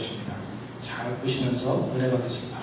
것입니다. 잘 보시면서 은혜 받으시기 바랍니다.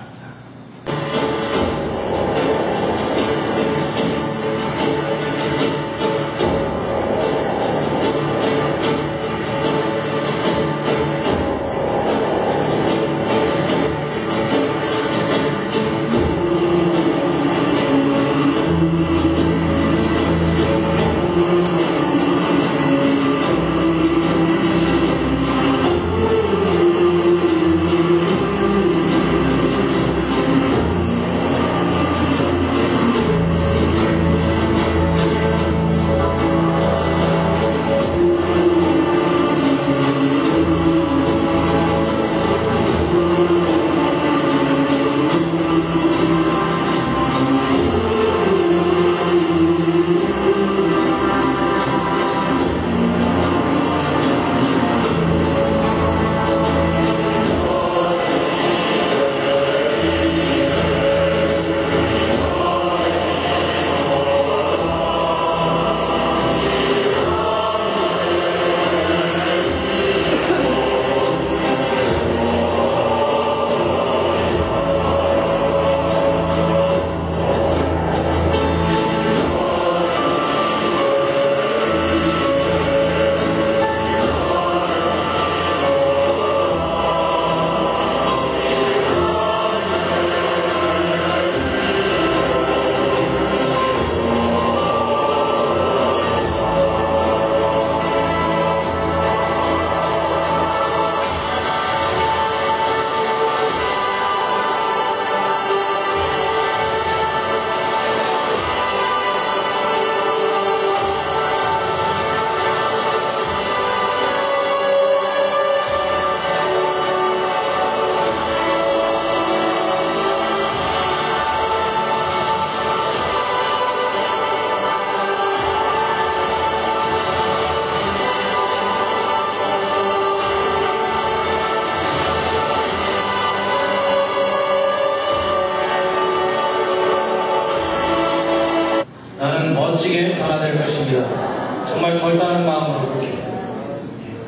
나는 멋지게 변화될 것입니다. 정말 결단한 마음으로 그렇게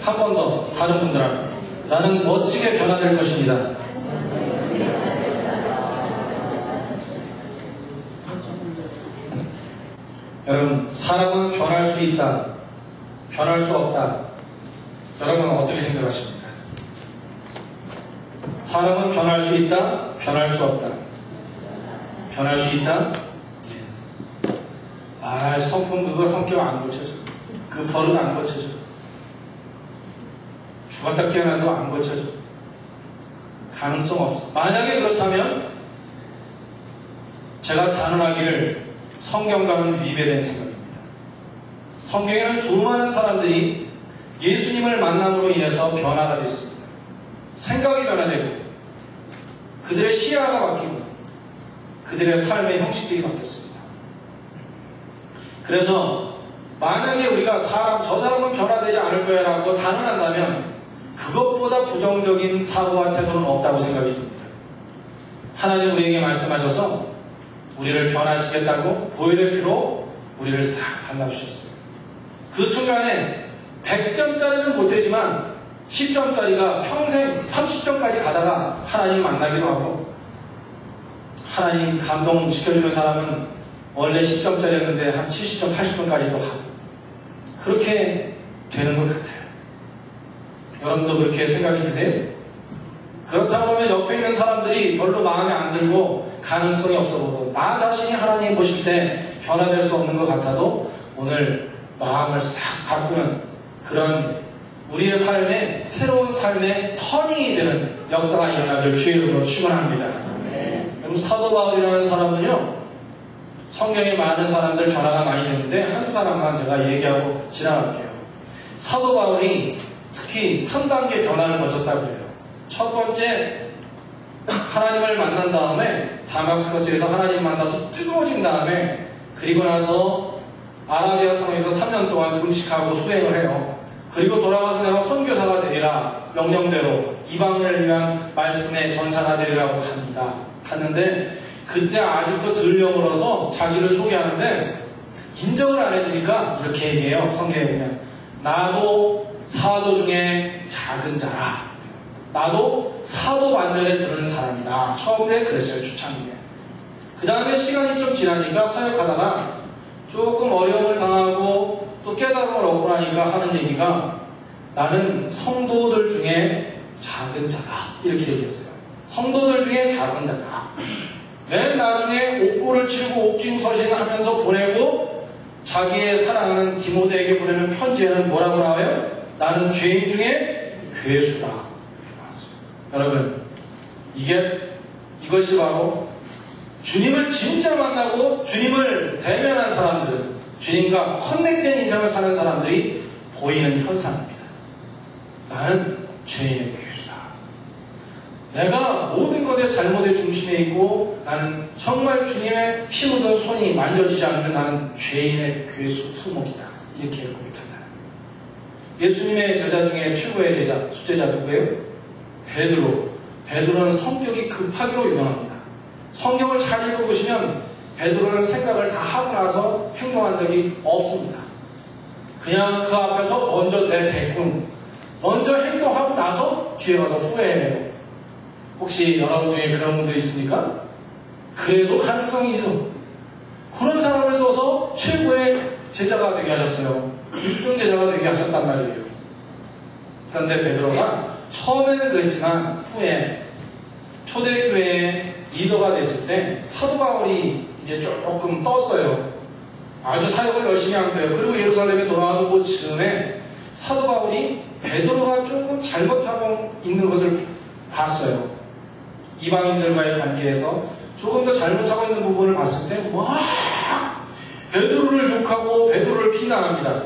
한 번 더 다른 분들하고 나는 멋지게 변화될 것입니다. 여러분, 사람은 변할 수 있다, 변할 수 없다. 여러분은 어떻게 생각하십니까? 사람은 변할 수 있다, 변할 수 없다. 변할 수 있다? 성품 그거 성격 안 고쳐져. 그 버릇 안 고쳐져. 죽었다 깨어나도 안 고쳐져. 가능성 없어. 만약에 그렇다면 제가 단언하기를 성경과는 위배된 생각입니다. 성경에는 수많은 사람들이 예수님을 만남으로 인해서 변화가 됐습니다. 생각이 변화되고 그들의 시야가 바뀌고 그들의 삶의 형식들이 바뀌었습니다. 그래서 만약에 우리가 저 사람은 변화되지 않을 거야 라고 단언한다면 그것보다 부정적인 사고와 태도는 없다고 생각이 듭니다. 하나님 우리에게 말씀하셔서 우리를 변화시켰다고 보혈의 피로 우리를 싹 발라주셨어요. 그 순간에 100점짜리는 못되지만 10점짜리가 평생 30점까지 가다가 하나님 만나기도 하고, 하나님 감동시켜주는 사람은 원래 10점짜리였는데 한 70점, 80점까지도 하고 그렇게 되는 것 같아요. 여러분도 그렇게 생각이 드세요? 그렇다고 그러면 옆에 있는 사람들이 별로 마음에 안 들고 가능성이 없어 보고 나 자신이 하나님 보실 때 변화될 수 없는 것 같아도 오늘 마음을 싹 바꾸는 그런 우리의 삶에 새로운 삶의 터닝이 되는 역사가 일어나길 주의 이름으로 축원합니다. 그럼 사도 바울이라는 사람은요, 성경에 많은 사람들 변화가 많이 됐는데 한 사람만 제가 얘기하고 지나갈게요. 사도 바울이 특히 3단계 변화를 거쳤다고 해요. 첫 번째, 하나님을 만난 다음에 다마스커스에서 하나님 만나서 뜨거워진 다음에 그리고 나서 아라비아 상에서 3년 동안 금식하고 수행을 해요. 그리고 돌아가서 내가 선교사가 되리라, 명령대로 이방인을 위한 말씀의 전사가 되리라고 합니다. 갔는데 그때 아직도 들려물어서 자기를 소개하는데 인정을 안 해주니까 이렇게 얘기해요. 성경에 보면 나도 사도 중에 작은 자라. 나도 사도 반열에 드는 사람이다. 처음에 그랬어요. 주창기에. 그 다음에 시간이 좀 지나니까 사역하다가 조금 어려움을 당하고 또 깨달음을 얻고 나니까 하는 얘기가 나는 성도들 중에 작은 자다. 이렇게 얘기했어요. 성도들 중에 작은 자다. 맨 나중에 옥고를 치르고 옥중서신하면서 보내고 자기의 사랑하는 디모데에게 보내는 편지에는 뭐라고 나와요? 나는 죄인 중에 괴수다. 여러분, 이것이 바로 주님을 진짜 만나고 주님을 대면한 사람들, 주님과 커넥된 인생을 사는 사람들이 보이는 현상입니다. 나는 죄인의 괴수다. 내가 모든 것의 잘못의 중심에 있고 나는 정말 주님의 피 묻은 손이 만져지지 않으면 나는 죄인의 괴수 투목이다. 이렇게 고백한다. 예수님의 제자 중에 최고의 제자, 수제자 누구예요? 베드로. 베드로는 성격이 급하기로 유명합니다. 성경을 잘 읽어보시면 베드로는 생각을 다 하고 나서 행동한 적이 없습니다. 그냥 그 앞에서 먼저 내뱉군. 먼저 행동하고 나서 뒤에 가서 후회해요. 혹시 여러분 중에 그런 분들 있습니까? 그래도 가능성이죠. 그런 사람을 써서 최고의 제자가 되게 하셨어요. 1등 제자가 되게 하셨단 말이에요. 그런데 베드로가 처음에는 그랬지만 후에 초대교회의 리더가 됐을 때 사도 바울이 이제 조금 떴어요. 아주 사역을 열심히 한 거예요. 그리고 예루살렘에 돌아와서 그 즈음에 사도 바울이 베드로가 조금 잘못하고 있는 것을 봤어요. 이방인들과의 관계에서 조금 더 잘못하고 있는 부분을 봤을 때 막 베드로를 욕하고 베드로를 비난합니다.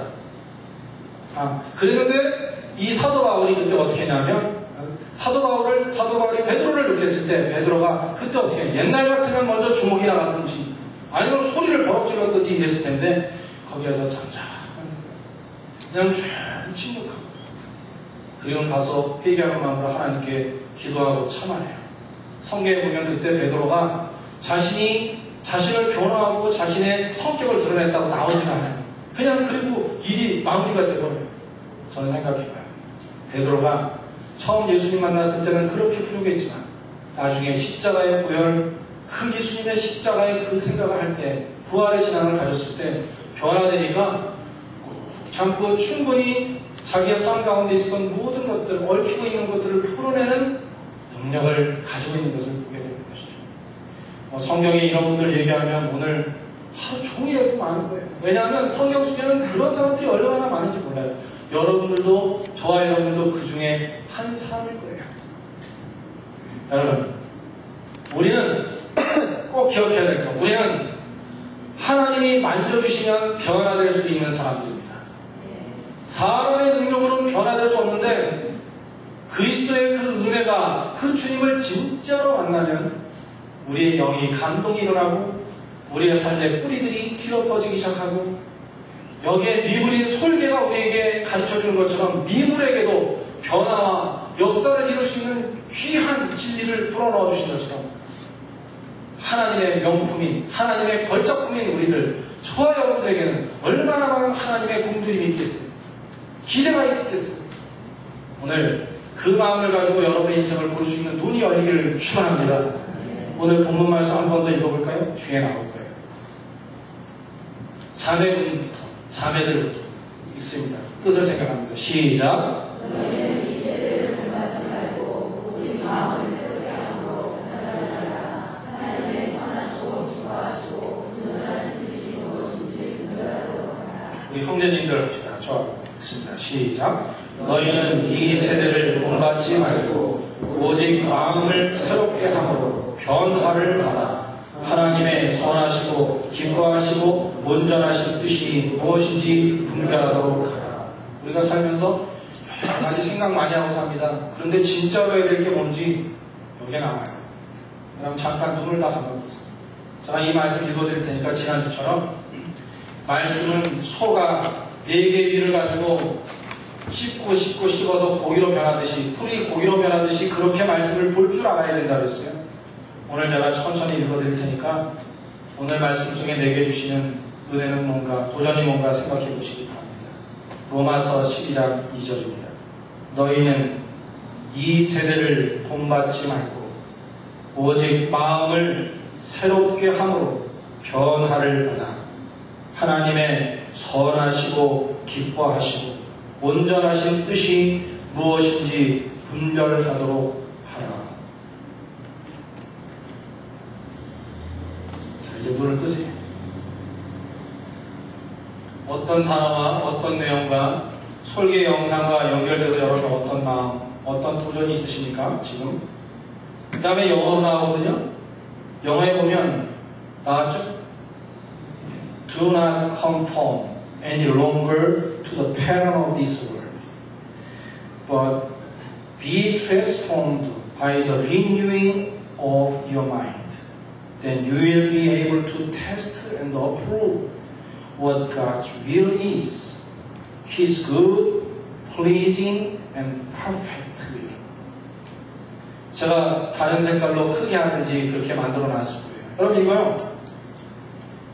그랬는데 이 사도 바울이 그때 어떻게 했냐면 사도 바울이 베드로를 욕했을 때 베드로가 그때 어떻게 했냐, 옛날 같으면 먼저 주먹이 나갔든지 아니면 소리를 버럭 질렀든지 이랬을 텐데 거기에서 잠잠 그냥 좀 침묵하고 그리고 가서 회개하는 마음으로 하나님께 기도하고 참아내요. 성경에 보면 그때 베드로가 자신을 변화하고 자신의 성격을 드러냈다고 나오진 않아요. 그냥 그리고 일이 마무리가 되버려요. 저는 생각해봐요. 베드로가 처음 예수님 만났을 때는 그렇게 부족했지만 나중에 십자가의 보혈, 그 예수님의 십자가의 그 생각을 할 때 부활의 신앙을 가졌을 때 변화되니까 참고 충분히 자기의 삶 가운데 있었던 모든 것들, 얽히고 있는 것들을 풀어내는 능력을 가지고 있는 것을 보게 되는 것이죠. 성경에 이런 분들 얘기하면 오늘 하루 종일 해도 많은 거예요. 왜냐하면 성경 속에는 그런 사람들이 얼마나 많은지 몰라요. 여러분들도 저와 여러분들도 그 중에 한 사람일 거예요. 여러분, 우리는 꼭 기억해야 될 거. 우리는 하나님이 만져주시면 변화될 수 있는 사람들입니다. 사람의 능력으로는 변화될 수 없는데 그리스도의 그 은혜가 그 주님을 진짜로 만나면 우리의 영이 감동이 일어나고 우리의 삶의 뿌리들이 기어 퍼지기 시작하고 여기에 미물인 솔개가 우리에게 가르쳐주는 것처럼 미물에게도 변화와 역사를 이룰 수 있는 귀한 진리를 불어넣어 주신 것처럼 하나님의 명품인, 하나님의 걸작품인 우리들, 저와 여러분들에게는 얼마나 많은 하나님의 공들임이 있겠어요. 기대가 있겠어요. 오늘 그 마음을 가지고 여러분의 인생을 볼 수 있는 눈이 열리기를 축원합니다. 오늘 본문 말씀 한 번 더 읽어볼까요? 뒤에 나올 거예요. 자매분부터, 자매들부터 있습니다. 뜻을 생각합니다. 시작. 우리 형제님들 합시다. 저 있습니다. 시작. 너희는 이 세대를 본받지 말고 오직 마음을 새롭게 함으로 변화를 받아 하나님의 선하시고 기뻐하시고 온전하신 뜻이 무엇인지 분별하도록 하라. 우리가 살면서 여러 가지 생각 많이 하고 삽니다. 그런데 진짜로 해야 될 게 뭔지 여기에 나와요. 그럼 잠깐 눈을 다 감아보세요. 제가 이 말씀 읽어드릴 테니까 지난주처럼 말씀은 소가 4개 위를 가지고 씹고 씹어서 고기로 변하듯이, 풀이 고기로 변하듯이 그렇게 말씀을 볼 줄 알아야 된다 그랬어요. 오늘 제가 천천히 읽어드릴 테니까 오늘 말씀 중에 내게 주시는 은혜는 뭔가, 도전이 뭔가 생각해 보시기 바랍니다. 로마서 12장 2절입니다. 너희는 이 세대를 본받지 말고 오직 마음을 새롭게 함으로 변화를 받아 하나님의 선하시고 기뻐하시고 온전하신 뜻이 무엇인지 분별하도록 하라. 자, 이제 눈을 뜨세요. 어떤 단어와 어떤 내용과 설계 영상과 연결돼서 여러분 어떤 마음, 어떤 도전이 있으십니까? 지금? 그 다음에 영어로 나오거든요. 영어에 보면 나왔죠? Do not conform any longer to the pattern of this world, but be transformed by the renewing of your mind. Then you will be able to test and approve what God's will is, His good, pleasing, and perfect will. 제가 다른 색깔로 크게 하든지 그렇게 만들어 놨을 거예요. 여러분 이거요.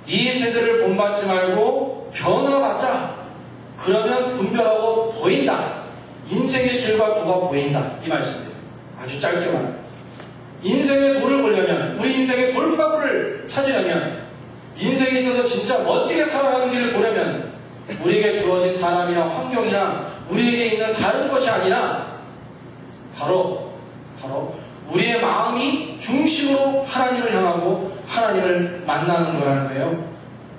이 세대를 본받지 말고 변화받자. 그러면 분별하고 보인다. 인생의 길과 도가 보인다. 이 말씀이에요. 아주 짧게 말해요. 인생의 도를 보려면, 우리 인생의 돌파구를 찾으려면, 인생에 있어서 진짜 멋지게 살아가는 길을 보려면 우리에게 주어진 사람이나 환경이나 우리에게 있는 다른 것이 아니라 바로 우리의 마음이 중심으로 하나님을 향하고 하나님을 만나는 거라는 거예요.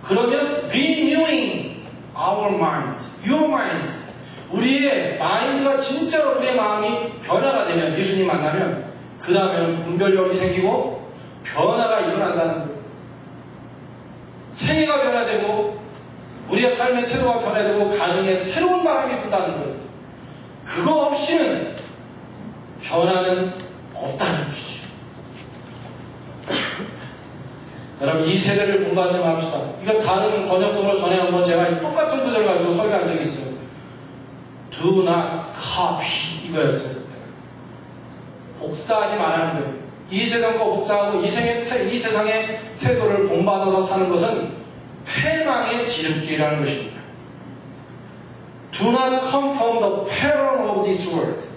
그러면 renewing our mind, your mind, 우리의 마인드가 진짜로 우리의 마음이 변화가 되면 예수님 만나면 그 다음에는 분별력이 생기고 변화가 일어난다는 거예요. 생애가 변화되고 우리의 삶의 태도가 변화되고 가정에 새로운 바람이 분다는 거예요. 그거 없이는 변화는 없다는 것이죠. 여러분 이 세대를 본받지 맙시다. 이거 다른 번역성으로 전에 한번 제가 똑같은 구절 가지고 설교한 적이 있어요. Do not copy 이거였어요. 복사하지 말라는 거예요. 이 세상과 복사하고 이 세상의 태도를 본받아서 사는 것은 패망의 지름길이라는 것입니다. Do not conform the pattern of this world.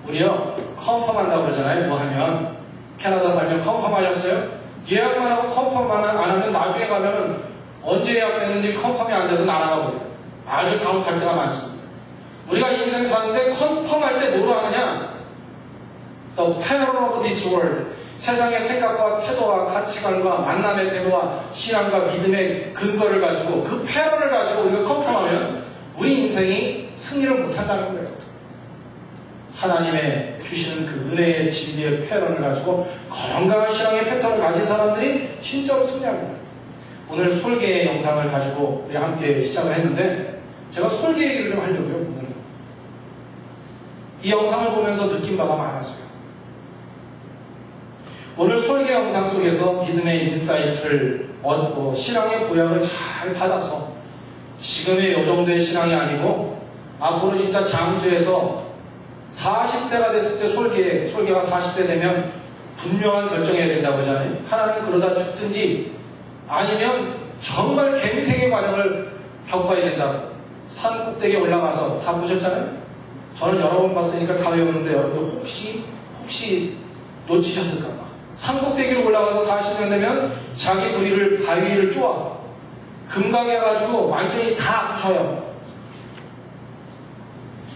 우리요, 컨펌 한다고 그러잖아요. 뭐 하면 캐나다 살면 컨펌 하셨어요? 예약만 하고 컨펌만 안 하면 나중에 가면은 언제 예약됐는지 컨펌이 안 돼서 날아가버려요. 아주 당혹할 때가 많습니다. 우리가 인생 사는데 컨펌할 때 뭐로 하느냐? The pattern of this world. 세상의 생각과 태도와 가치관과 만남의 태도와 신앙과 믿음의 근거를 가지고 그 패런을 가지고 우리가 컨펌하면 우리 인생이 승리를 못한다는 거예요. 하나님의 주시는 그 은혜의 진리의 패런을 가지고 건강한 신앙의 패턴을 가진 사람들이 진짜로 승리합니다. 오늘 설계의 영상을 가지고 우리 함께 시작을 했는데 제가 설계 얘기를 좀 하려고요. 오늘은 이 영상을 보면서 느낀 바가 많았어요. 오늘 설계 영상 속에서 믿음의 인사이트를 얻고 신앙의 보양을 잘 받아서 지금의 요 정도의 신앙이 아니고 앞으로 진짜 장수해서 40세가 됐을 때 설계가 40세 되면 분명한 결정해야 된다고 하잖아요. 하나는 그러다 죽든지 아니면 정말 갱생의 과정을 겪어야 된다고. 산 꼭대기에 올라가서 다 보셨잖아요. 저는 여러 번 봤으니까 다 외우는데 여러분도 혹시 놓치셨을까봐. 산 꼭대기로 올라가서 40년 되면 자기 부리를 바위를 쪼아 금강해가지고 완전히 다 부셔요.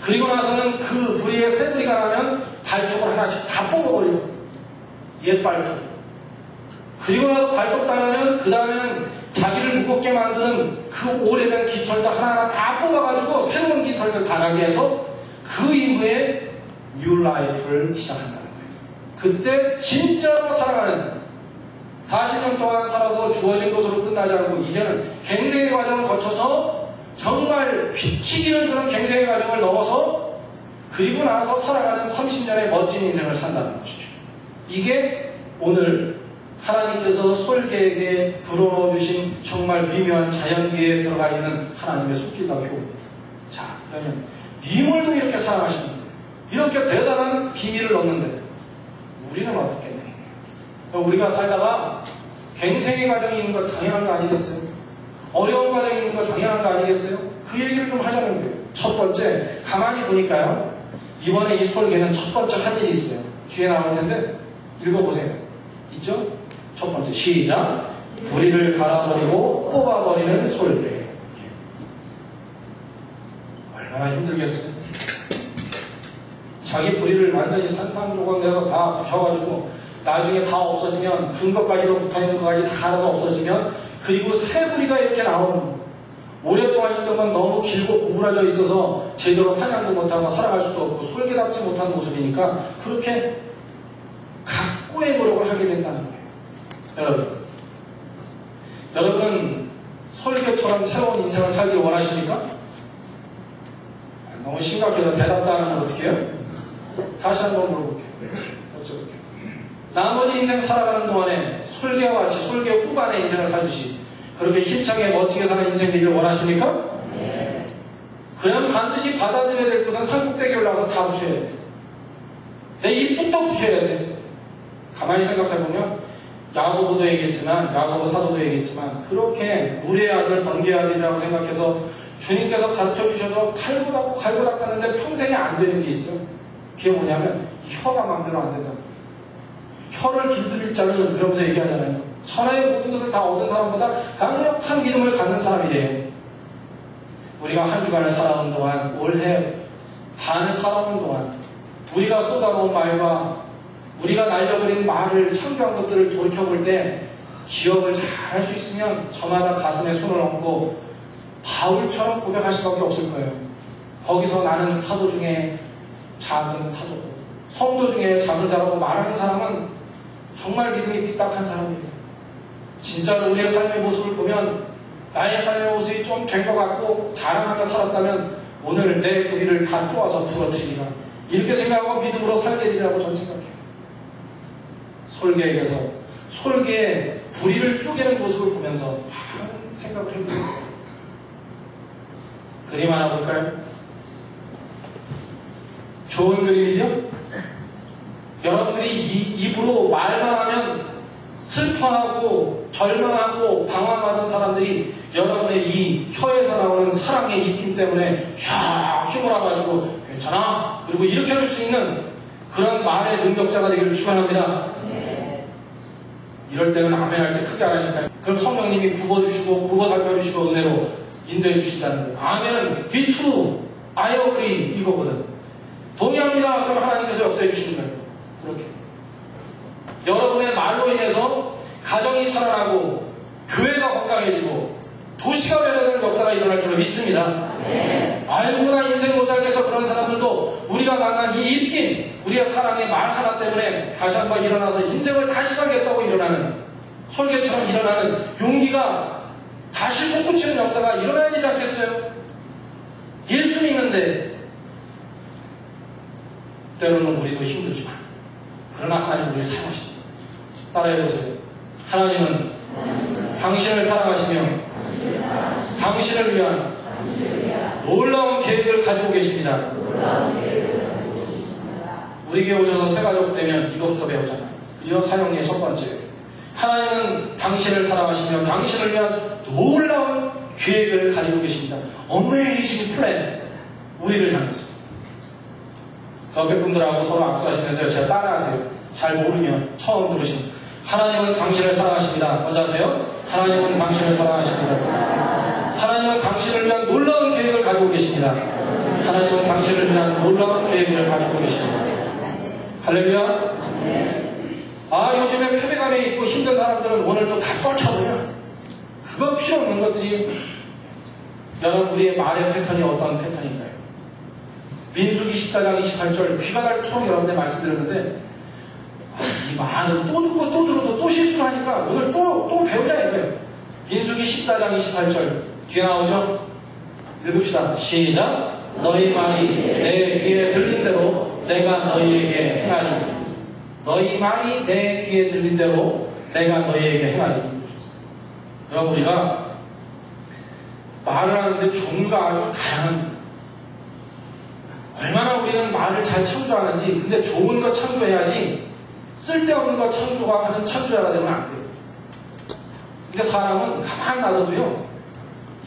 그리고 나서는 그 부리에 새 부리가 나면 발톱을 하나씩 다 뽑아버려요. 옛 발톱. 그리고 나서 발톱 따면 그 다음에는 자기를 무겁게 만드는 그 오래된 깃털들 하나하나 다 뽑아가지고 새로운 깃털들 다 나게 해서 그 이후에 뉴 라이프를 시작한다는 거예요. 그때 진짜로 살아가는 40년 동안 살아서 주어진 것으로 끝나지 않고 이제는 갱생의 과정을 거쳐서 정말 피튀기는 그런 갱생의 과정을 넘어서 그리고 나서 살아가는 30년의 멋진 인생을 산다는 것이죠. 이게 오늘 하나님께서 솔개에게 불어넣어 주신 정말 미묘한 자연계에 들어가 있는 하나님의 손길과 효입니다. 자, 그러면 니물도 이렇게 살아가시는 거예요. 이렇게 대단한 비밀을 넣는데 우리는 어떻겠네? 우리가 살다가 갱생의 과정이 있는 거 당연한 거 아니겠어요? 어려운 과정이 있는 거 당연한 거 아니겠어요? 그 얘기를 좀 하자는 거예요. 첫 번째, 가만히 보니까요. 이번에 이 설계는 첫 번째 한 일이 있어요. 뒤에 나올 텐데 읽어보세요. 있죠? 첫 번째 시작. 부리를 갈아버리고 뽑아버리는 설계. 얼마나 힘들겠어요. 자기 부리를 완전히 산산조각내서 다 부셔가지고 나중에 다 없어지면 근거까지도 붙어있는 것까지 다 알아서 없어지면 그리고 새 부리가 이렇게 나오는 오랫동안 있던 건 너무 길고 구부러져 있어서 제대로 사냥도 못하고 살아갈 수도 없고 솔개답지 못한 모습이니까 그렇게 각고의 노력을 하게 된다는 거예요. 여러분 설계처럼 새로운 인생을 살길 원하십니까? 너무 심각해서 대답도 안 하면 어떻게 해요? 다시 한번 물어볼게요. 여쭤볼게요. 나머지 인생 살아가는 동안에 설계와 같이 설계 후반의 인생을 살듯이 그렇게 힘차게 멋지게 사는 인생 되기를 원하십니까? 네. 그럼 반드시 받아들여야 될 것은 산꼭대기 올라가서 다 부셔야 돼. 내 입부터 부셔야 돼. 가만히 생각해보면 야고보도 얘기했지만 야고보 사도도 얘기했지만 그렇게 물의 아들 번개의 아들이라고 생각해서 주님께서 가르쳐 주셔서 갈고 닦았는데 평생에 안 되는 게 있어요. 그게 뭐냐면 혀가 마음대로 안 된다고. 혀를 길들일 자는 그러면서 얘기하잖아요. 천하의 모든 것을 다 얻은 사람보다 강력한 믿음을 갖는 사람이래요. 우리가 한 주간을 살아온 동안 올해 반을 살아오는 동안 우리가 쏟아놓은 말과 우리가 날려버린 말을 창조한 것들을 돌이켜볼 때 기억을 잘 할 수 있으면 저마다 가슴에 손을 얹고 바울처럼 고백할 수밖에 없을 거예요. 거기서 나는 사도 중에 작은 사도고 성도 중에 작은 자라고 말하는 사람은 정말 믿음이 삐딱한 사람이에요. 진짜로 우리의 삶의 모습을 보면 나의 삶의 모습이 좀 된 것 같고 자랑하며 살았다면 오늘 내 부리를 다 쪼아서 부러뜨리리라 이렇게 생각하고 믿음으로 살게 되리라고 저는 생각해요. 설계에게서 설계의 부리를 쪼개는 모습을 보면서 많은 생각을 해보세요. 그림 하나 볼까요? 좋은 그림이죠? 여러분들이 입으로 말만 하면 슬퍼하고 절망하고 방황하던 사람들이 여러분의 이 혀에서 나오는 사랑의 입김 때문에 쫙 힘을 와가지고 괜찮아 그리고 일으켜줄 수 있는 그런 말의 능력자가 되기를 축원합니다. 이럴 때는 아멘 할 때 크게 하라니까요. 그럼 성령님이 굽어주시고 굽어 살펴주시고 은혜로 인도해 주신다는 거예요. 아멘은 me too, I agree 이거거든. 동의합니다. 그럼 하나님께서 역사해 주시는 거예요. 그렇게 여러분의 말로 인해서 가정이 살아나고 교회가 건강해지고 도시가 변화되는 역사가 일어날 줄로 믿습니다. 알고 나 인생 못 살겠어 그런 사람들도 우리가 만난 이 입긴 우리의 사랑의 말 하나 때문에 다시 한번 일어나서 인생을 다시 살겠다고 일어나는 설계처럼 일어나는 용기가 다시 솟구치는 역사가 일어나야 되지 않겠어요? 예수 믿는데 때로는 우리도 힘들지만 그러나 하나님 우리를 사랑하십니다. 따라해보세요. 하나님은 당신을 사랑하시며 당신을 위한 놀라운 계획을 가지고 계십니다. 우리 교회 오셔서 새가족 되면 이것부터 배우잖아요. 그죠? 사용의 첫 번째. 하나님은 당신을 사랑하시며 당신을 위한 놀라운 계획을 가지고 계십니다. Amazing plan. 우리를 향해서. 옆에 분들하고 서로 악수하시면서 제가 따라하세요. 잘 모르면 처음 들으시면 하나님은 당신을 사랑하십니다. 먼저 하세요. 하나님은 당신을 사랑하십니다. 하나님은 당신을 위한 놀라운 계획을 가지고 계십니다. 하나님은 당신을 위한 놀라운 계획을 가지고 계십니다. 할렐루야. 요즘에 패배감에 있고 힘든 사람들은 오늘 또 다 떨쳐버려. 그거 필요 없는 것들이 여러분 우리의 말의 패턴이 어떤 패턴인가요? 민수기 14장 28절 귀가 닳도록 여러분들 말씀드렸는데 이 말은 또 듣고 또 들어도 또 실수를 하니까 오늘 또 배우자 이거예요. 민수기 14장 28절 뒤에 나오죠? 읽읍시다. 시작. 너희 말이 내 귀에 들린 대로 내가 너희에게 행하리. 너희 말이 내 귀에 들린 대로 내가 너희에게 행하리. 여러분 우리가 말을 하는데 종류가 아주 다양합니다. 얼마나 우리는 말을 잘 창조하는지. 근데 좋은 거 창조해야지 쓸데없는 거 창조하는 창조자가 되면 안 돼요. 그러니까 사람은 가만 놔둬도요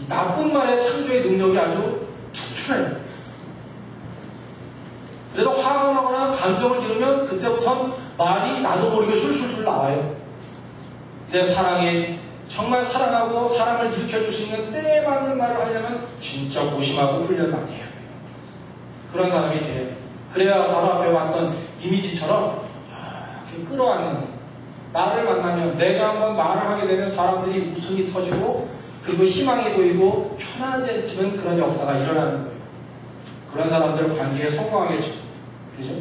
이 나쁜 말의 창조의 능력이 아주 특출해요. 그래도 화가 나거나 감정을 기르면 그때부터는 말이 나도 모르게 술술술 나와요. 내 사랑에 정말 사랑하고 사람을 일으켜줄 수 있는 때에 맞는 말을 하려면 진짜 고심하고 훈련 많이 해야 돼요. 그런 사람이 돼요. 그래야 바로 앞에 왔던 이미지처럼 이렇게 끌어안는, 나를 만나면 내가 한번 말을 하게 되면 사람들이 웃음이 터지고 그리고 희망이 보이고 편안해지는 그런 역사가 일어나는 거예요. 그런 사람들 관계에 성공하겠죠. 그죠?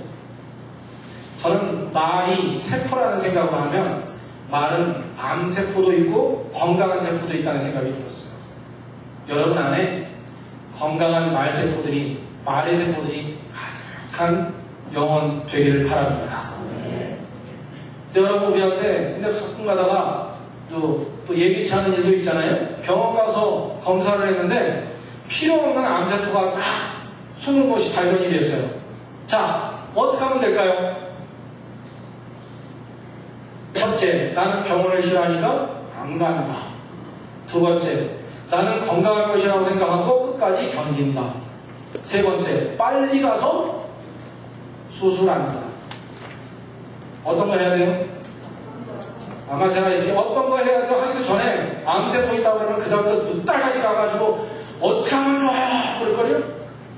저는 말이 세포라는 생각을 하면 말은 암세포도 있고 건강한 세포도 있다는 생각이 들었어요. 여러분 안에 건강한 말세포들이, 말의 세포들이 가득한 영혼 되기를 바랍니다. 근데 여러분 우리한테 근데 가끔 가다가 또 예기치 않은 일도 있잖아요. 병원 가서 검사를 했는데 필요 없는 암세포가 딱 숨은 곳이 발견이 됐어요. 자, 어떻게 하면 될까요? 첫째, 나는 병원을 싫어하니까 안 간다. 두 번째, 나는 건강할 것이라고 생각하고 끝까지 견딘다. 세 번째, 빨리 가서 수술한다. 어떤 거 해야 돼요? 아마 제가 이렇게 어떤 거 해야 돼요 하기도 전에 암세포 있다고 그러면 그다음부터 눈달같이 가가지고 어떻게 하면 좋아요? 그럴 거예요?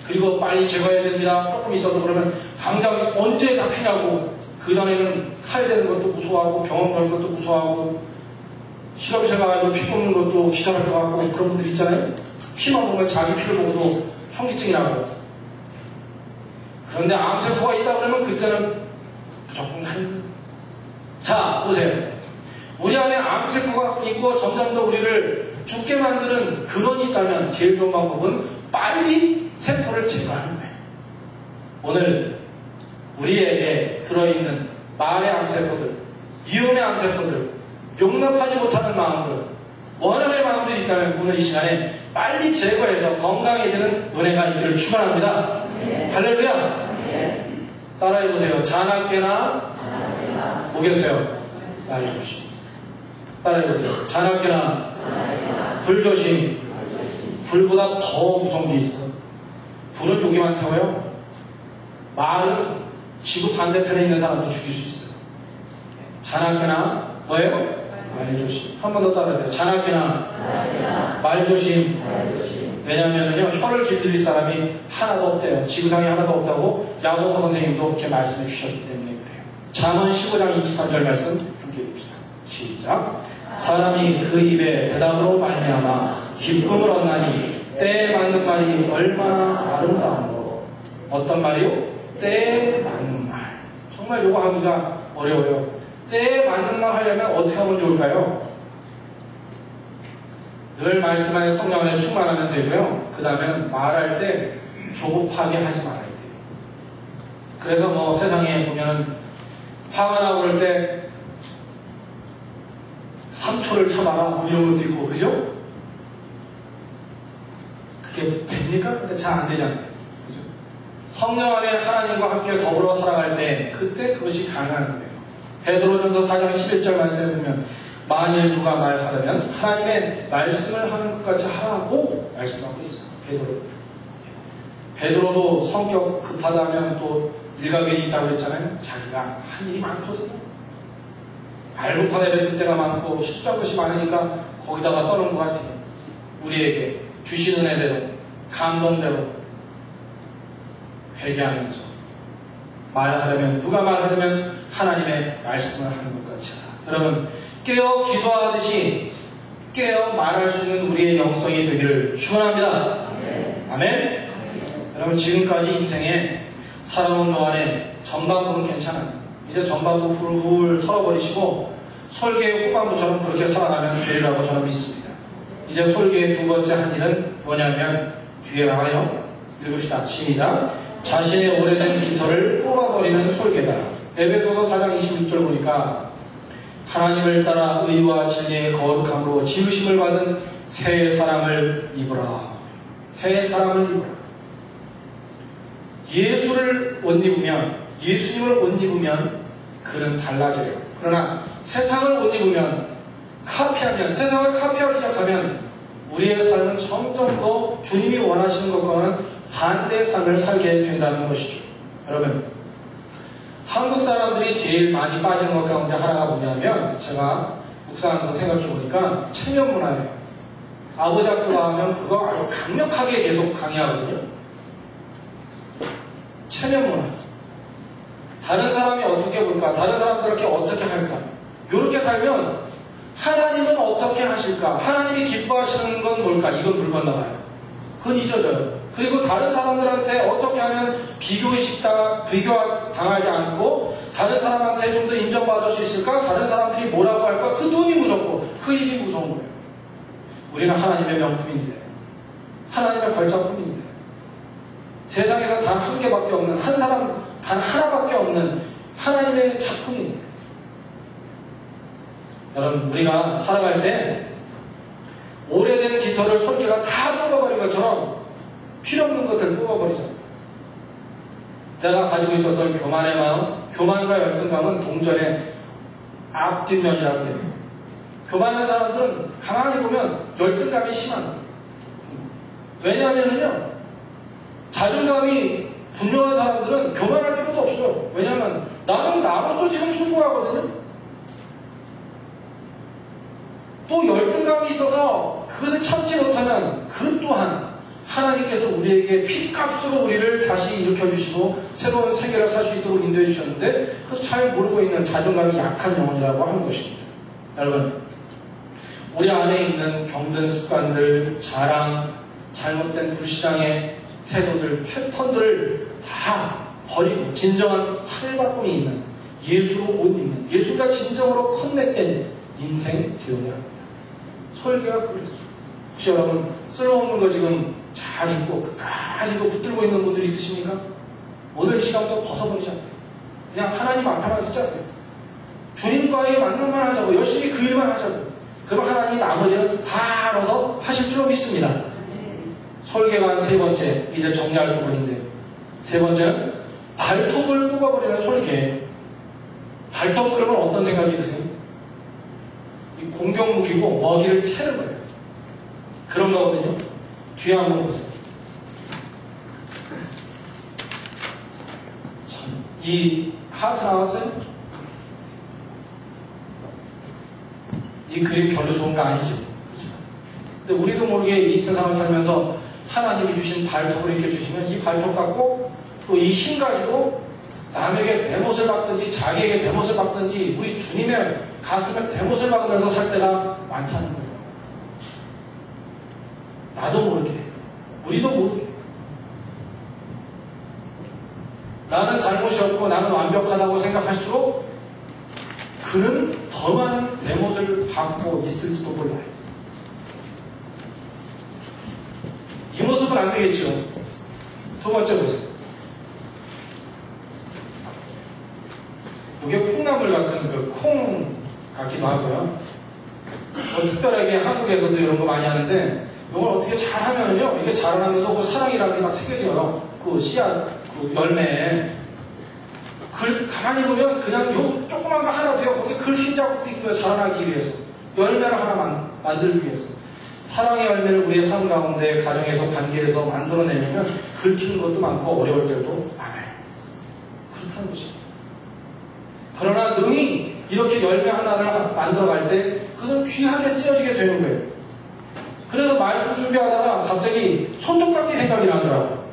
그리고 빨리 제거해야 됩니다. 조금 있어도 그러면 당장 언제 잡히냐고. 그전에는 칼 대는 것도 무서워하고 병원 가는 것도 무서워하고 실험실 가가지고 피 뽑는 것도 기절할 것 같고 그런 분들 있잖아요. 피만 보면 자기 피를 보고도 현기증이라고. 그런데 암세포가 있다 그러면 그때는 무조건 가는. 자, 보세요. 우리 안에 암세포가 있고 점점 더 우리를 죽게 만드는 근원이 있다면 제일 좋은 방법은 빨리 세포를 제거하는 거예요. 오늘 우리에게 들어있는 말의 암세포들, 미움의 암세포들, 용납하지 못하는 마음들, 원한의 마음들이 있다면 오늘 이 시간에 빨리 제거해서 건강해지는 은혜가 있기를 축원합니다. 할렐루야. 따라해보세요. 자나깨나 보겠어요. 말조심. 따라해보세요. 자나깨나 불조심. 불보다 더 무서운 게 있어. 불은 여기 많다고요? 말은 지구 반대편에 있는 사람도 죽일 수 있어요. 자나깨나 뭐예요? 말조심. 한 번 더 따라하세요. 자나깨나 말조심. 왜냐하면요, 혀를 길들일 사람이 하나도 없대요. 지구상에 하나도 없다고 야고보 선생님도 그렇게 말씀해 주셨기 때문에 그래요. 잠언 15장 23절 말씀 함께 읽읍시다. 시작. 사람이 그 입에 대답으로 말미암아 기쁨을 얻나니 때에 맞는 말이 얼마나 아름다운고. 어떤 말이요? 때에 맞는 말. 정말 이거 하기가 어려워요. 때에 맞는 말 하려면 어떻게 하면 좋을까요? 늘 말씀 안에 성령 안에 충만하면 되고요. 그 다음에 말할 때 조급하게 하지 말아야 돼요. 그래서 뭐 세상에 보면은 화가 나고 그럴 때 3초를 참아라 뭐 이런 것도 있고, 그죠? 그게 됩니까? 근데 잘 안 되잖아요. 그죠? 성령 안에 하나님과 함께 더불어 살아갈 때 그때 그것이 가능한 거예요. 베드로전서 4장 11절 말씀에 보면 만일 누가 말하려면 하나님의 말씀을 하는 것 같이 하라고 말씀하고 있어요. 베드로도 성격 급하다면 또 일가견이 있다고 그랬잖아요. 자기가 한 일이 많거든요. 말부터 내뱉을 때가 많고 실수한 것이 많으니까 거기다가 써놓은 것 같아요. 우리에게 주시는 애대로 감동대로 회개하면서 말하려면, 누가 말하려면 하나님의 말씀을 하는 것 같이 하라. 여러분, 깨어 기도하듯이 깨어 말할 수 있는 우리의 영성이 되기를 축원합니다. 아멘. 여러분, 지금까지 인생에 살아온 동안에 전반부는 괜찮아요. 이제 전반부 훌훌 털어버리시고 설계의 후반부처럼 그렇게 살아가면 되리라고 저는 믿습니다. 이제 설계의 두 번째 한 일은 뭐냐면 뒤에 나와요. 읽읍시다. 시작. 자신의 오래된 기초를 뽑아버리는 설계다. 에베소서 4장 26절 보니까 하나님을 따라 의와 진리의 거룩함으로 지으심을 받은 새 사람을 입으라. 새 사람을 입으라. 예수를 옷 입으면, 예수님을 옷 입으면 그는 달라져요. 그러나 세상을 옷 입으면, 카피하면, 세상을 카피하기 시작하면 우리의 삶은 점점 더 주님이 원하시는 것과는 반대의 삶을 살게 된다는 것이죠. 여러분, 한국 사람들이 제일 많이 빠지는 것 가운데 하나가 뭐냐면 제가 묵상하면서 생각해 보니까 체면 문화예요. 아버지 학교 가면 그거 아주 강력하게 계속 강의하거든요. 체면 문화. 다른 사람이 어떻게 볼까? 다른 사람들에게 어떻게 할까? 이렇게 살면 하나님은 어떻게 하실까? 하나님이 기뻐하시는 건 뭘까? 이건 물 건너가요. 그건 잊어져요. 그리고 다른 사람들한테 어떻게 하면 비교당하지 않고 다른 사람한테 좀 더 인정받을 수 있을까? 다른 사람들이 뭐라고 할까? 그 돈이 무섭고 그 일이 무서운 거예요. 우리는 하나님의 명품인데, 하나님의 걸작품인데, 세상에서 단 한 개밖에 없는, 한 사람 단 하나밖에 없는 하나님의 작품인데, 여러분, 우리가 살아갈 때 오래된 깃털을 손기가 다 뽑아버린 것처럼 필요 없는 것들 뽑아버리잖아요. 내가 가지고 있었던 교만의 마음, 교만과 열등감은 동전의 앞뒷면이라고 해요. 교만한 사람들은 가만히 보면 열등감이 심한 거예요. 왜냐하면요, 자존감이 분명한 사람들은 교만할 필요도 없어요. 왜냐하면 나는 나로서 지금 소중하거든요. 또 열등감이 있어서 그것을 참지 못하면 그 또한 하나님께서 우리에게 피값으로 우리를 다시 일으켜주시고 새로운 세계를 살 수 있도록 인도해 주셨는데 그것을 잘 모르고 있는 자존감이 약한 영혼이라고 하는 것입니다. 여러분, 우리 안에 있는 병든 습관들, 자랑, 잘못된 불신앙의 태도들, 패턴들을 다 버리고 진정한 탈바꿈이 있는 예수로 옷 입는, 예수가 진정으로 커넥된 인생 되어야 합니다. 설계가 그랬어요. 혹시 여러분 쓸모없는 거 지금 잘 입고 끝까지 붙들고 있는 분들 있으십니까? 오늘 이 시간부터 벗어버리자고요. 그냥 하나님 앞에만 쓰자고요. 주님과의 만남만 하자고, 열심히 그 일만 하자고. 그럼 하나님이 나머지는 다 알아서 하실 줄 믿습니다. 설계가 세 번째, 이제 정리할 부분인데, 세 번째는 발톱을 뽑아버리는 설계. 발톱 그러면 어떤 생각이 드세요? 이 공격무기고 먹이를 채는 거예요. 그런 거거든요. 뒤에 한번 보세요. 참, 이 하트 나왔어요? 이 그림 별로 좋은 거 아니죠. 그렇죠? 근데 우리도 모르게 이 세상을 살면서 하나님이 주신 발톱을 이렇게 주시면 이 발톱 갖고 또 이 힘 가지고 남에게 대못을 박든지 자기에게 대못을 박든지 우리 주님의 가슴에 대못을 박으면서 살 때가 많다는 거예요. 나도 모르게, 우리도 모르게. 나는 잘못이 없고 나는 완벽하다고 생각할수록 그는 더 많은 대못을 받고 있을지도 몰라요. 이 모습은 안 되겠죠. 두 번째 보세요. 이게 콩나물 같은 그 콩 같기도 하고요. 뭐 특별하게 한국에서도 이런 거 많이 하는데 이걸 어떻게 잘하면요, 이게 자라나면서 그 사랑이라는 게 막 새겨져요. 그 씨앗, 그 열매에. 글 가만히 보면 그냥 요 조그만 거 하나 돼요. 거기 글 흰자국도 있고요. 자라나기 위해서. 열매를 하나 만들기 위해서. 사랑의 열매를 우리의 삶 가운데, 가정에서, 관계에서 만들어내려면 긁히는 것도 많고 어려울 때도 많아요. 그렇다는 것입니다. 그러나 능히 이렇게 열매 하나를 만들어갈 때 그것은 귀하게 쓰여지게 되는 거예요. 그래서 말씀 준비하다가 갑자기 손톱깎이 생각이 나더라고요.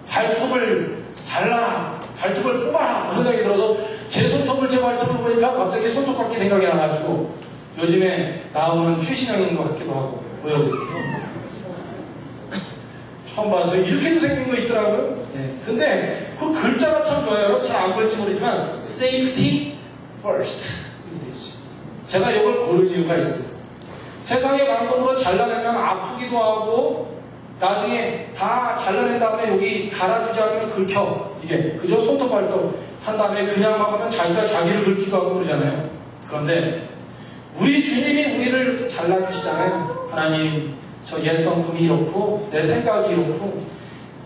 발톱을 잘라라, 발톱을 뽑아라 그런 생각이 들어서 제 손톱을, 제 발톱을 보니까 갑자기 손톱깎이 생각이 나가지고 요즘에 나오는 최신형인 것 같기도 하고 보여드릴게요. 처음 봤어요. 이렇게도 생긴 거 있더라고요. 네. 근데 그 글자가 참 좋아요. 여러분 잘 안 보일지 모르지만 Safety First 이렇게 되어 있어요. 제가 이걸 고른 이유가 있어요. 세상의 방법으로 잘라내면 아프기도 하고 나중에 다 잘라낸 다음에 여기 갈아주지 않으면 긁혀. 이게 그저 손톱 발톱 한 다음에 그냥 막 하면 자기가 자기를 긁기도 하고 그러잖아요. 그런데 우리 주님이 우리를 이렇게 잘라주시잖아요. 하나님, 저 옛성품이 이렇고 내 생각이 이렇고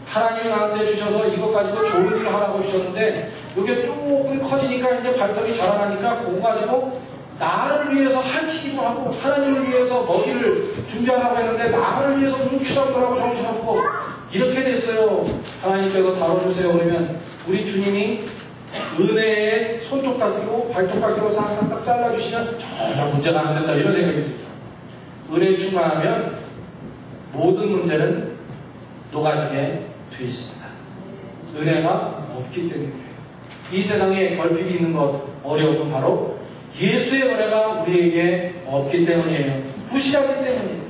하나님이 나한테 주셔서 이것 가지고 좋은 일을 하라고 주셨는데 이게 조금 커지니까 이제 발톱이 자라나니까 그거 가지고 나를 위해서 핥히기도 하고 하나님을 위해서 먹이를 준비하라고 했는데 나를 위해서 눈치잡으라고 정신없고 이렇게 됐어요. 하나님께서 다뤄주세요. 그러면 우리 주님이 은혜에 손톱 깎이고 발톱 깎이고 싹싹싹 잘라주시면 전혀 문제가 안 된다 이런 생각이 듭니다. 은혜 충만하면 모든 문제는 녹아지게 되어 있습니다. 은혜가 없기 때문이에요. 이 세상에 결핍이 있는 것, 어려움은 바로 예수의 은혜가 우리에게 없기 때문이에요. 부실하기 때문이에요.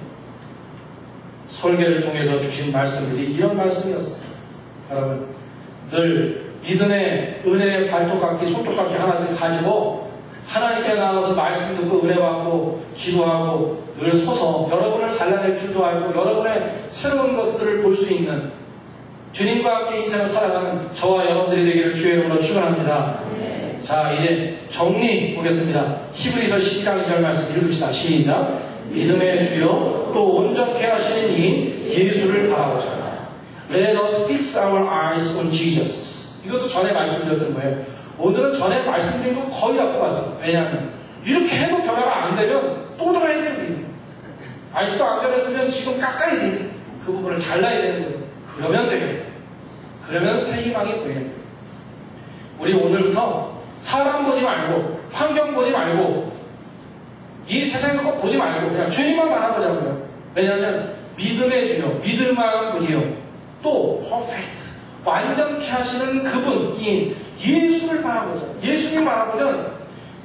설계를 통해서 주신 말씀들이 이런 말씀이었어요. 여러분, 늘 믿음의 은혜의 발톱깎이, 손톱깎이 하나씩 가지고 하나님께 나가서 말씀 듣고 은혜 받고 기도하고 늘 서서 여러분을 잘라낼 줄도 알고 여러분의 새로운 것들을 볼 수 있는 주님과 함께 인생을 살아가는 저와 여러분들이 되기를 주의 이름으로 축원합니다. 네. 자, 이제 정리 보겠습니다. 히브리서 12장 2절 말씀 읽읍시다. 시작. 믿음의 주요 또 온전케 하시는 이 예수를 바라보자. Let us fix our eyes on Jesus. 이것도 전에 말씀드렸던 거예요. 오늘은 전에 말씀드린 거 거의 다 뽑았어요. 왜냐하면 이렇게 해도 변화가 안 되면 또 들어야 되는 거예요. 아직도 안 변했으면 지금 깎아야 돼요. 그 부분을 잘라야 되는 거예요. 그러면 되겠네요. 그러면 새 희망이 보이는 거예요. 우리 오늘부터 사람 보지 말고 환경 보지 말고 이 세상 것 보지 말고 그냥 주님만 바라보자고요. 왜냐하면 믿음의 주요, 믿음한 분이요, 또 퍼펙트, 완전케 하시는 그분인 예수를 바라보자. 예수님 바라보면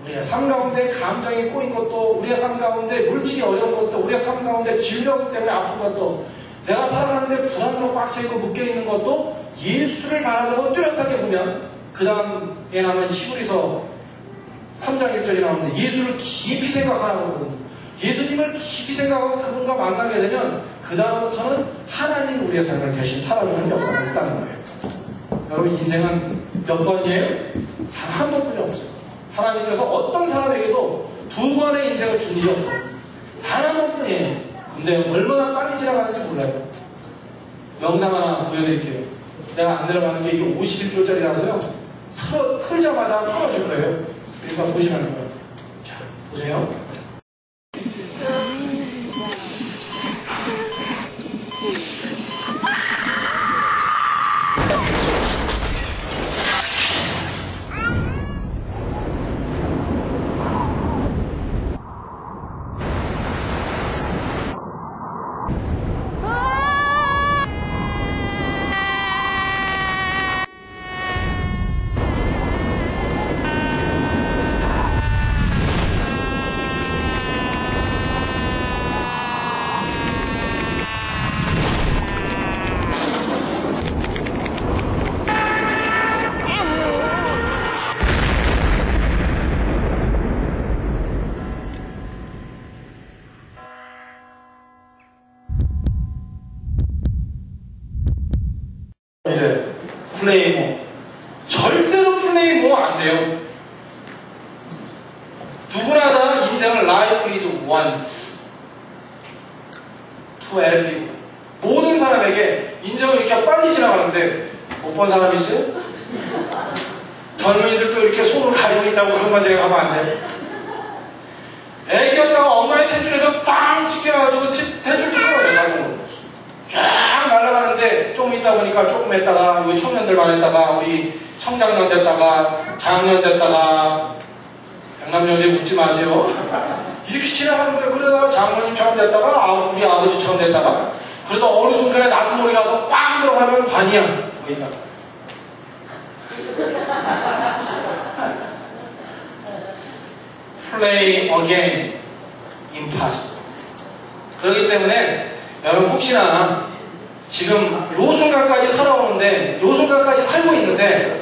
우리의 삶 가운데 감정이 꼬인 것도, 우리의 삶 가운데 물질이 어려운 것도, 우리의 삶 가운데 질병 때문에 아픈 것도, 내가 살아가는데 불안으로 꽉 차있고 묶여있는 것도 예수를 바라보고 뚜렷하게 보면 그 다음에 나오는 히브리서 3장 1절이 나오는데 예수를 깊이 생각하라고 하거든요. 예수님을 깊이 생각하고 그분과 만나게 되면 그 다음부터는 하나님 우리의 삶을 대신 살아주는 역사가 있다는 거예요. 여러분 인생은 몇 번이에요? 단 한 번뿐이 없어요. 하나님께서 어떤 사람에게도 두 번의 인생을 준 일이 없어요. 단 한 번뿐이에요. 근데 얼마나 빨리 지나가는지 몰라요. 영상 하나 보여드릴게요. 내가 안 내려가는 게 이게 51조짜리라서요. 틀자마자 끊어질 거예요. 그러니까 보시면 알 것 같아요. 자, 보세요. 플레이모. 절대로 플레이모 안 돼요. 누구나 다 인생은 life is once to everyone. 모든 사람에게 인생은 이렇게 빨리 지나가는데 못 본 사람 있어요? 젊은이들도 이렇게 손을 가리고 있다고 그것만 생각하면 안 돼요. 애기였다가 엄마의 텐줄에서 빵 튀겨가지고 텐줄 튀겨버려요. 자기는 쫙 날아가는데 조금 있다 보니까 조금 했다가 우리 청년들만 했다가 우리 청장년 됐다가 장년 됐다가 백남년대 묻지 마세요. 이렇게 지나가는데 그러다가 장모님처럼 됐다가 우리 아버지처럼 됐다가 그러다 어느 순간에 나도 모르게 가서 꽝 들어가면 관이야. 보인다. Play again. Impossible. 그렇기 때문에 여러분 혹시나 지금 요 순간까지 살아오는데 요 순간까지 살고 있는데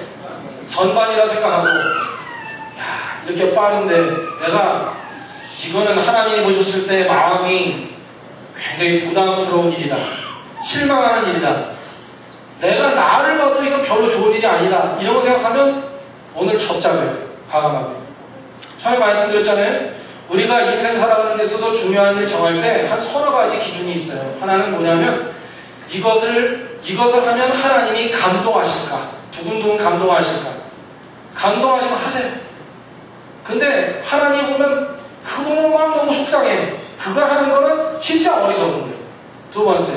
전반이라 생각하고 야 이렇게 빠른데 내가 이거는 하나님이 보셨을 때 마음이 굉장히 부담스러운 일이다. 실망하는 일이다. 내가 나를 봐도 이거 별로 좋은 일이 아니다. 이런 거 생각하면 오늘 접자고요. 과감하게. 전에 말씀드렸잖아요. 우리가 인생 살아가는 데 있어서 중요한 일 정할 때 한 서너 가지 기준이 있어요. 하나는 뭐냐면 이것을 하면 하나님이 감동하실까? 두근두근 감동하실까? 감동하시면 하세요. 근데 하나님 보면 그거는 막 너무 속상해. 그거 하는 거는 진짜 어리석은 거예요. 두 번째,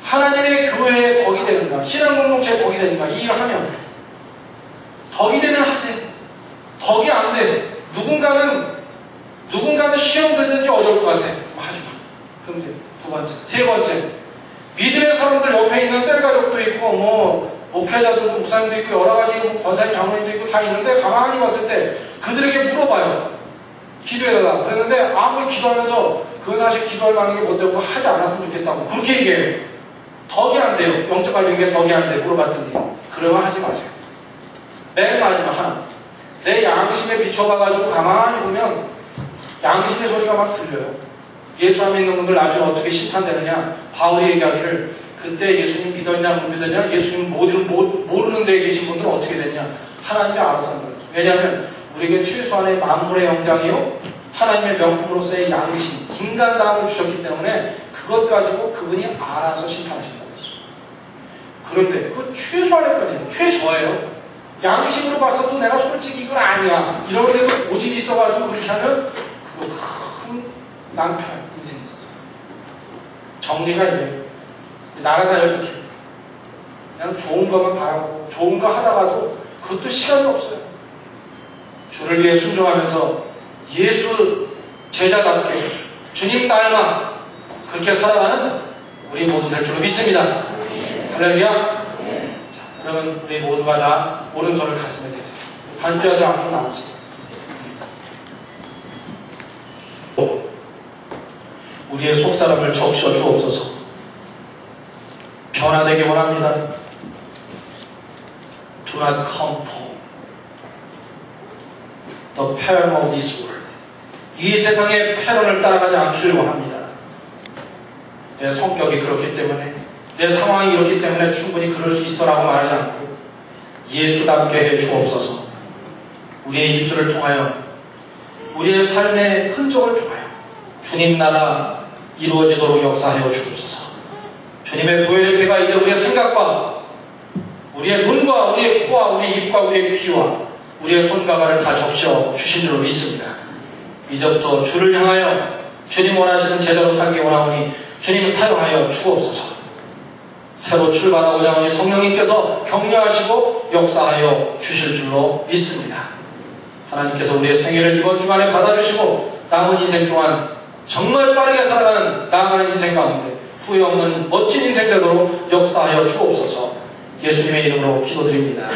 하나님의 교회에 덕이 되는가? 신앙 공동체에 덕이 되는가? 이 일을 하면 덕이 되면 하세요. 덕이 안 돼. 누군가는 시험 들든지 어려울 것 같아. 하지 마. 그럼 돼. 두 번째. 세 번째. 믿음의 사람들 옆에 있는 셀가족도 있고, 목회자들도 목사님도 있고, 여러 가지 권사님 장로님도 있고 다 있는데, 가만히 봤을 때 그들에게 물어봐요. 기도해달라. 그랬는데, 아무리 기도하면서 그건 사실 기도할 만한 게 못 되고 하지 않았으면 좋겠다고. 그렇게 얘기해요. 덕이 안 돼요. 영적 관리에 덕이 안 돼. 물어봤더니. 그러면 하지 마세요. 맨 마지막 하나. 내 양심에 비춰봐가지고 가만히 보면 양심의 소리가 막 들려요. 예수 안 믿는 분들 나중에 어떻게 심판되느냐. 바울이 얘기하기를 그때 예수님 믿었냐 못 믿었냐 예수님 모르는 데에 계신 분들은 어떻게 됐냐. 하나님이 알아서 한다고. 왜냐하면 우리에게 최소한의 만물의 영장이요 하나님의 명품으로서의 양심, 인간다움을 주셨기 때문에 그것 가지고 그분이 알아서 심판하신다고 했어요. 그런데 그건 최소한의 건이에요. 최저예요. 양심으로 봤어도 내가 솔직히 이건 아니야. 이러는데도 고집이 있어가지고 그렇게 하면 그거 큰 낭패야. 인생에 있어서. 정리가 이래요. 나가다요 이렇게. 그냥 좋은 것만 바라고 좋은 거 하다가도 그것도 시간이 없어요. 주를 위해 순종하면서 예수 제자답게 주님 닮아 그렇게 살아가는 우리 모두 될 줄로 믿습니다. 할렐루야. 그러면 우리 모두가 다 오른손을 가슴에 대세요. 반주하지 않고 나오세요. 우리의 속사람을 적셔 주옵소서. 변화되기 원합니다. Do not conform the pattern of this world. 이 세상의 패런을 따라가지 않기를 원합니다. 내 성격이 그렇기 때문에 내 상황이 이렇기 때문에 충분히 그럴 수 있어라고 말하지 않고 예수답게 해 주옵소서. 우리의 입술을 통하여 우리의 삶의 흔적을 통하여 주님 나라 이루어지도록 역사하여 주옵소서. 주님의 보혈의 피가 이제 우리의 생각과 우리의 눈과 우리의 코와 우리의 입과 우리의 귀와 우리의 손과 발을 다 적셔 주신 줄로 믿습니다. 이제부터 주를 향하여 주님 원하시는 제자로 살기 원하오니 주님 사용하여 주옵소서. 새로 출발하고자 하니 성령님께서 격려하시고 역사하여 주실 줄로 믿습니다. 하나님께서 우리의 생애를 이번 주간에 받아주시고 남은 인생 동안 정말 빠르게 살아가는 나아가는 인생 가운데 후회 없는 멋진 인생 되도록 역사하여 주옵소서. 예수님의 이름으로 기도드립니다.